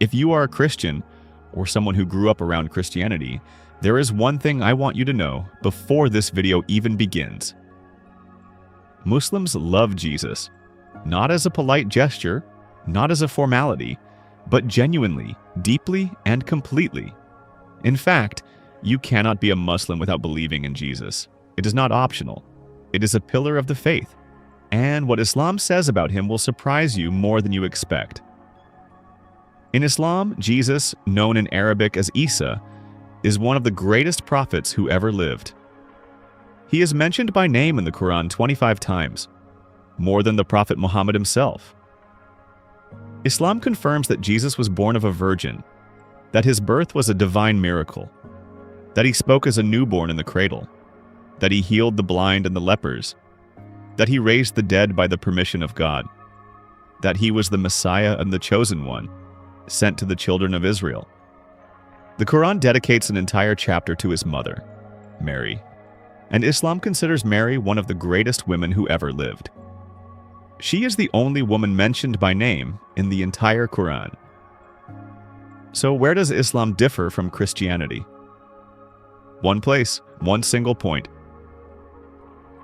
If you are a Christian or someone who grew up around Christianity, there is one thing I want you to know before this video even begins. Muslims love Jesus, not as a polite gesture, not as a formality, but genuinely, deeply, and completely. In fact, you cannot be a Muslim without believing in Jesus. It is not optional. It is a pillar of the faith. And what Islam says about him will surprise you more than you expect. In Islam, Jesus, known in Arabic as Isa, is one of the greatest prophets who ever lived. He is mentioned by name in the Quran 25 times, more than the Prophet Muhammad himself. Islam confirms that Jesus was born of a virgin, that his birth was a divine miracle, that he spoke as a newborn in the cradle, that he healed the blind and the lepers, that he raised the dead by the permission of God, that he was the Messiah and the chosen one, sent to the children of Israel. The Quran dedicates an entire chapter to his mother, Mary, and Islam considers Mary one of the greatest women who ever lived. She is the only woman mentioned by name in the entire Quran. So where does Islam differ from Christianity? One place, one single point.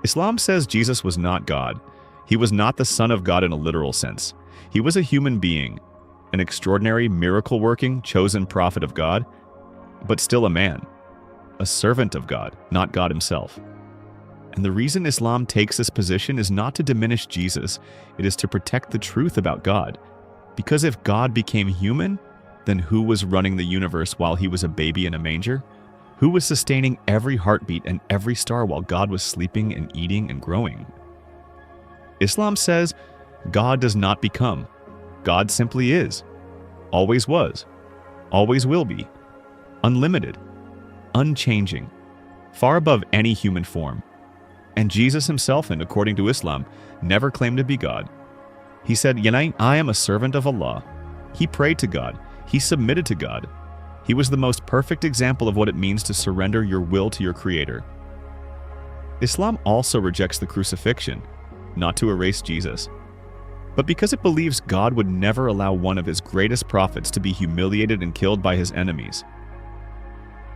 Islam says Jesus was not God. He was not the Son of God in a literal sense. He was a human being, an extraordinary, miracle-working, chosen prophet of God, but still a man, a servant of God, not God himself. And the reason Islam takes this position is not to diminish Jesus, it is to protect the truth about God. Because if God became human, then who was running the universe while he was a baby in a manger? Who was sustaining every heartbeat and every star while God was sleeping and eating and growing? Islam says God does not become. God simply is, always was, always will be, unlimited, unchanging, far above any human form. And Jesus himself, and according to Islam, never claimed to be God. He said, I am a servant of Allah. He prayed to God. He submitted to God. He was the most perfect example of what it means to surrender your will to your Creator. Islam also rejects the crucifixion, not to erase Jesus, but because it believes God would never allow one of his greatest prophets to be humiliated and killed by his enemies.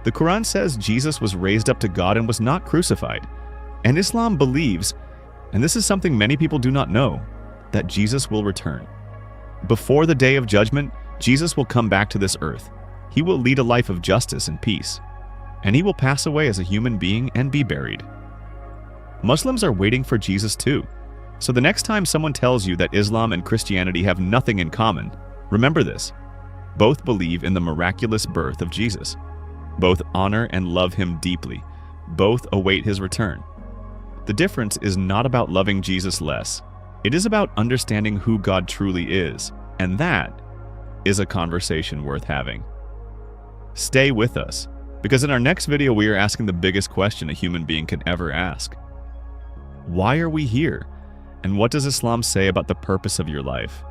The Quran says Jesus was raised up to God and was not crucified. And Islam believes, and this is something many people do not know, that Jesus will return. Before the day of judgment, Jesus will come back to this earth. He will lead a life of justice and peace, and he will pass away as a human being and be buried. Muslims are waiting for Jesus too. So the next time someone tells you that Islam and Christianity have nothing in common, remember this. Both believe in the miraculous birth of Jesus. Both honor and love him deeply. Both await his return. The difference is not about loving Jesus less. It is about understanding who God truly is, and that is a conversation worth having. Stay with us, because in our next video we are asking the biggest question a human being can ever ask. Why are we here? And what does Islam say about the purpose of your life?